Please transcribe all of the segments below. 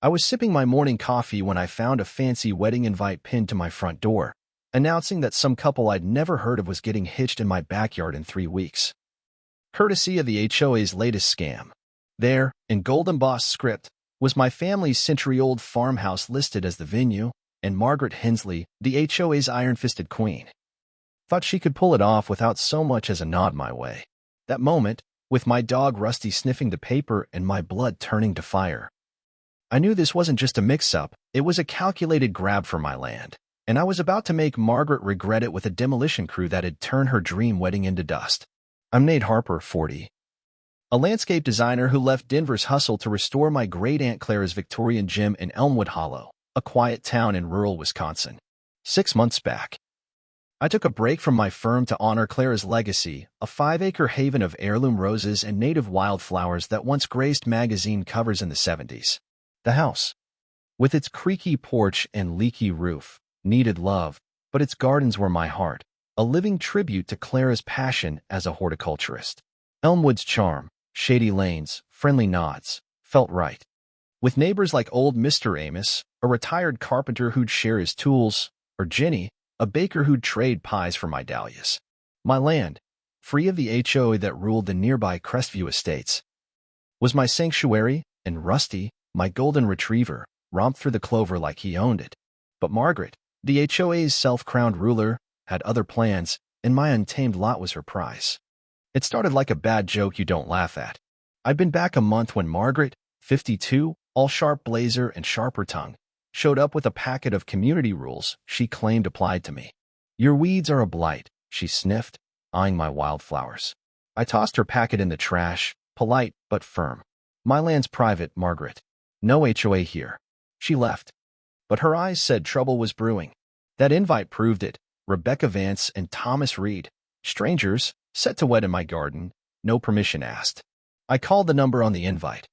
I was sipping my morning coffee when I found a fancy wedding invite pinned to my front door, announcing that some couple I'd never heard of was getting hitched in my backyard in 3 weeks. Courtesy of the HOA's latest scam. There, in gold embossed script, was my family's century-old farmhouse listed as the venue, and Margaret Hensley, the HOA's iron-fisted queen. Thought she could pull it off without so much as a nod my way. That moment, with my dog Rusty sniffing the paper and my blood turning to fire. I knew this wasn't just a mix-up, it was a calculated grab for my land, and I was about to make Margaret regret it with a demolition crew that had turned her dream wedding into dust. I'm Nate Harper, 40. A landscape designer who left Denver's hustle to restore my great-aunt Clara's Victorian gym in Elmwood Hollow, a quiet town in rural Wisconsin. 6 months back, I took a break from my firm to honor Clara's legacy, a 5-acre haven of heirloom roses and native wildflowers that once graced magazine covers in the 70s. The house, with its creaky porch and leaky roof, needed love, but its gardens were my heart, a living tribute to Clara's passion as a horticulturist. Elmwood's charm, shady lanes, friendly nods, felt right. With neighbors like old Mr. Amos, a retired carpenter who'd share his tools, or Jenny, a baker who'd trade pies for my dahlias. My land, free of the HOA that ruled the nearby Crestview estates, was my sanctuary, and Rusty, my golden retriever, romped through the clover like he owned it. But Margaret, the HOA's self-crowned ruler, had other plans, and my untamed lot was her prize. It started like a bad joke you don't laugh at. I'd been back a month when Margaret, 52, all sharp blazer and sharper tongue, showed up with a packet of community rules she claimed applied to me. "Your weeds are a blight," she sniffed, eyeing my wildflowers. I tossed her packet in the trash, polite but firm. "My land's private, Margaret. No HOA here." She left. But her eyes said trouble was brewing. That invite proved it. Rebecca Vance and Thomas Reed, strangers, set to wed in my garden, no permission asked. I called the number on the invite.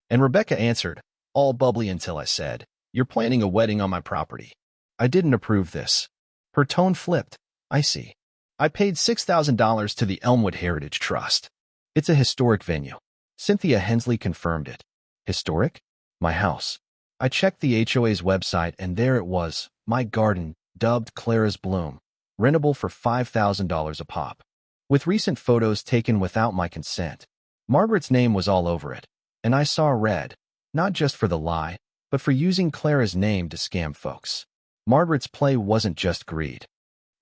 And Rebecca answered, all bubbly until I said, "You're planning a wedding on my property." I didn't approve this. Her tone flipped. "I see. I paid $6,000 to the Elmwood Heritage Trust. It's a historic venue." Cynthia Hensley confirmed it. Historic? My house. I checked the HOA's website and there it was, my garden, dubbed Clara's Bloom, rentable for $5,000 a pop. With recent photos taken without my consent, Margaret's name was all over it, and I saw red, not just for the lie, but for using Clara's name to scam folks. Margaret's play wasn't just greed.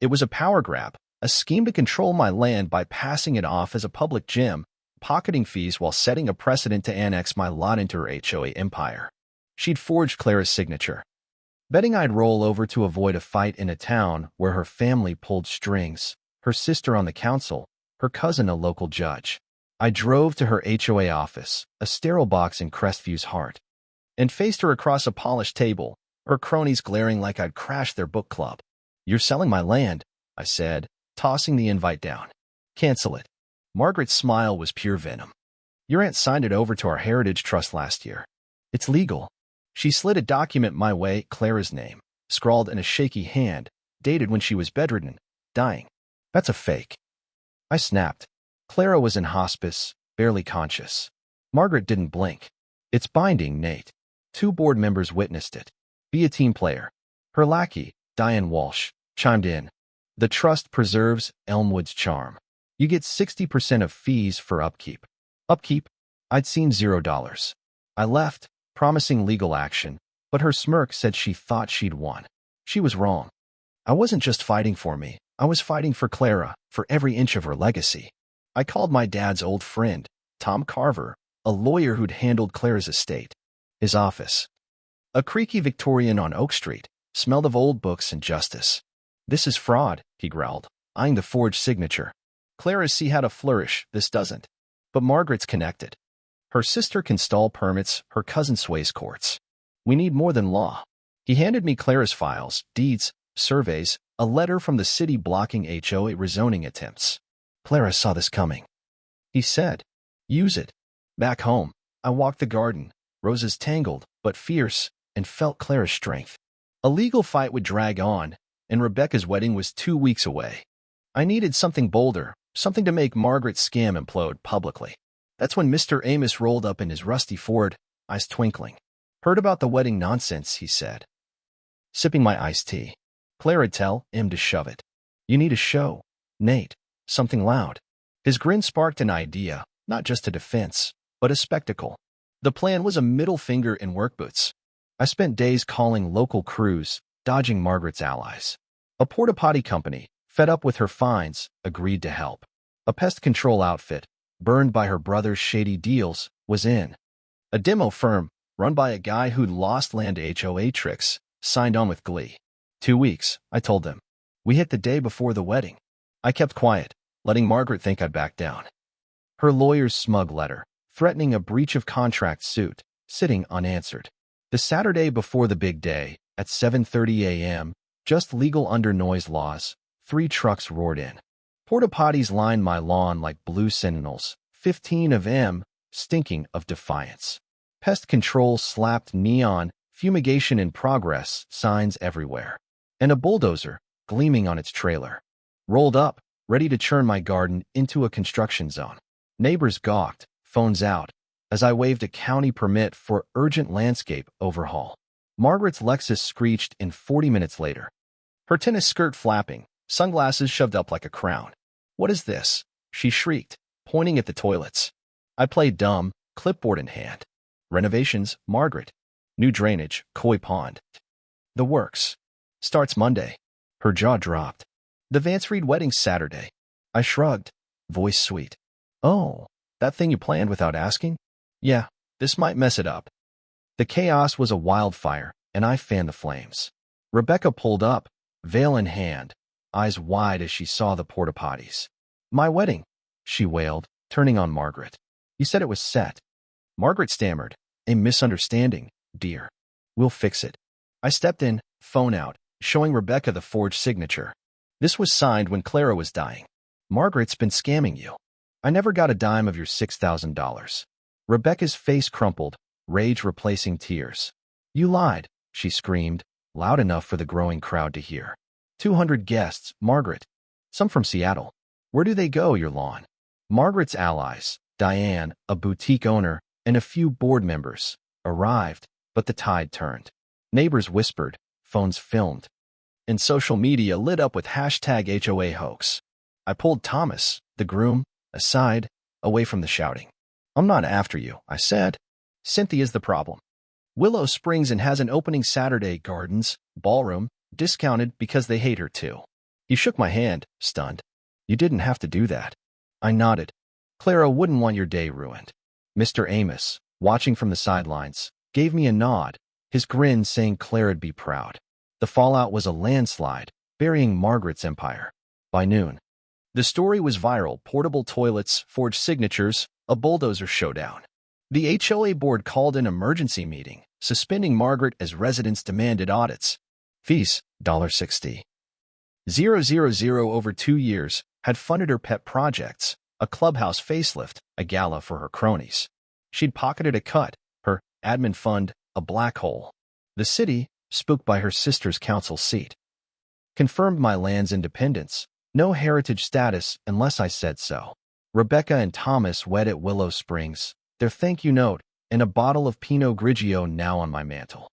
It was a power grab, a scheme to control my land by passing it off as a public gym, pocketing fees while setting a precedent to annex my lot into her HOA empire. She'd forged Clara's signature, betting I'd roll over to avoid a fight in a town where her family pulled strings, her sister on the council, her cousin a local judge. I drove to her HOA office, a sterile box in Crestview's heart, and faced her across a polished table, her cronies glaring like I'd crashed their book club. "You're selling my land," I said, tossing the invite down. "Cancel it." Margaret's smile was pure venom. "Your aunt signed it over to our Heritage Trust last year. It's legal." She slid a document my way, Clara's name, scrawled in a shaky hand, dated when she was bedridden, dying. "That's a fake." I snapped. Clara was in hospice, barely conscious. Margaret didn't blink. "It's binding, Nate." 2 board members witnessed it. "Be a team player." Her lackey, Diane Walsh, chimed in. "The trust preserves Elmwood's charm. You get 60% of fees for upkeep." Upkeep? I'd seen $0. I left, promising legal action, but her smirk said she thought she'd won. She was wrong. I wasn't just fighting for me. I was fighting for Clara, for every inch of her legacy. I called my dad's old friend, Tom Carver, a lawyer who'd handled Clara's estate. His office, a creaky Victorian on Oak Street, smelled of old books and justice. "This is fraud," he growled, eyeing the forged signature. "Clara's see how to flourish, this doesn't. But Margaret's connected. Her sister can stall permits, her cousin sways courts. We need more than law." He handed me Clara's files, deeds, surveys, a letter from the city blocking HOA rezoning attempts. "Clara saw this coming," he said. "Use it." Back home, I walked the garden, roses tangled but fierce, and felt Clara's strength. A legal fight would drag on, and Rebecca's wedding was 2 weeks away. I needed something bolder, something to make Margaret's scam implode publicly. That's when Mr. Amos rolled up in his rusty Ford, eyes twinkling. Heard about the wedding nonsense, he said, sipping my iced tea. Clara, tell him to shove it. You need a show, Nate. Something loud. His grin sparked an idea, not just a defense, but a spectacle. The plan was a middle finger in work boots. I spent days calling local crews, dodging Margaret's allies. A porta-potty company, fed up with her fines, agreed to help. A pest control outfit, burned by her brother's shady deals, was in. A demo firm, run by a guy who'd lost land to HOA tricks, signed on with glee. 2 weeks, I told them. We hit the day before the wedding. I kept quiet, letting Margaret think I'd back down. Her lawyer's smug letter, threatening a breach of contract suit, sitting unanswered. The Saturday before the big day, at 7:30 a.m., just legal under noise laws, 3 trucks roared in. Porta-potties lined my lawn like blue sentinels, 15 of them, stinking of defiance. Pest control slapped neon, fumigation in progress, signs everywhere. And a bulldozer, gleaming on its trailer, rolled up, ready to churn my garden into a construction zone. Neighbors gawked, phones out, as I waved a county permit for urgent landscape overhaul. Margaret's Lexus screeched in 40 minutes later. Her tennis skirt flapping, sunglasses shoved up like a crown. What is this? She shrieked, pointing at the toilets. I played dumb, clipboard in hand. Renovations, Margaret. New drainage, koi pond. The works. Starts Monday. Her jaw dropped. The Vance Reed wedding's Saturday. I shrugged, voice sweet. Oh, that thing you planned without asking? Yeah, this might mess it up. The chaos was a wildfire, and I fanned the flames. Rebecca pulled up, veil in hand, eyes wide as she saw the porta-potties. My wedding, she wailed, turning on Margaret. You said it was set. Margaret stammered, a misunderstanding, dear. We'll fix it. I stepped in, phone out, showing Rebecca the forged signature. This was signed when Clara was dying. Margaret's been scamming you. I never got a dime of your $6,000. Rebecca's face crumpled, rage replacing tears. You lied, she screamed, loud enough for the growing crowd to hear. 200 guests, Margaret. Some from Seattle. Where do they go, your lawn? Margaret's allies, Diane, a boutique owner, and a few board members, arrived, but the tide turned. Neighbors whispered, phones filmed, and social media lit up with hashtag HOA hoax. I pulled Thomas, the groom, aside, away from the shouting. I'm not after you, I said. Cynthia's the problem. Willow Springs and has an opening Saturday, gardens, ballroom, discounted because they hate her too. He shook my hand, stunned. You didn't have to do that. I nodded. Clara wouldn't want your day ruined. Mr. Amos, watching from the sidelines, gave me a nod, his grin saying Clara'd be proud. The fallout was a landslide, burying Margaret's empire. By noon, the story was viral: portable toilets, forged signatures, a bulldozer showdown. The HOA board called an emergency meeting, suspending Margaret as residents demanded audits. Fees, $60,000 over 2 years, had funded her pet projects, a clubhouse facelift, a gala for her cronies. She'd pocketed a cut, her admin fund, a black hole. The city, spooked by her sister's council seat, confirmed my land's independence, no heritage status unless I said so. Rebecca and Thomas wed at Willow Springs, their thank you note, and a bottle of Pinot Grigio now on my mantle.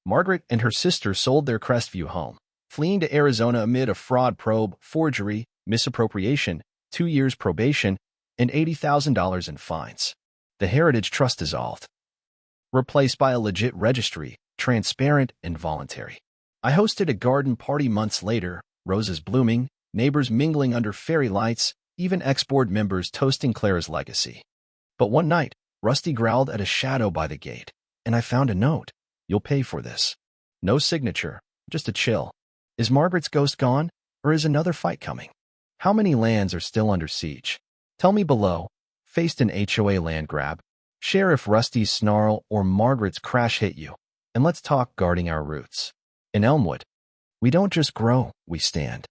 Margaret and her sister sold their Crestview home, fleeing to Arizona amid a fraud probe, forgery, misappropriation, 2 years probation, and $80,000 in fines. The Heritage Trust dissolved, replaced by a legit registry, transparent and voluntary. I hosted a garden party months later, roses blooming, neighbors mingling under fairy lights, even ex-board members toasting Clara's legacy. But one night, Rusty growled at a shadow by the gate, and I found a note. You'll pay for this. No signature, just a chill. Is Margaret's ghost gone, or is another fight coming? How many lands are still under siege? Tell me below. Faced an HOA land grab. Share if Rusty's snarl or Margaret's crash hit you. And let's talk guarding our roots. In Elmwood, we don't just grow, we stand.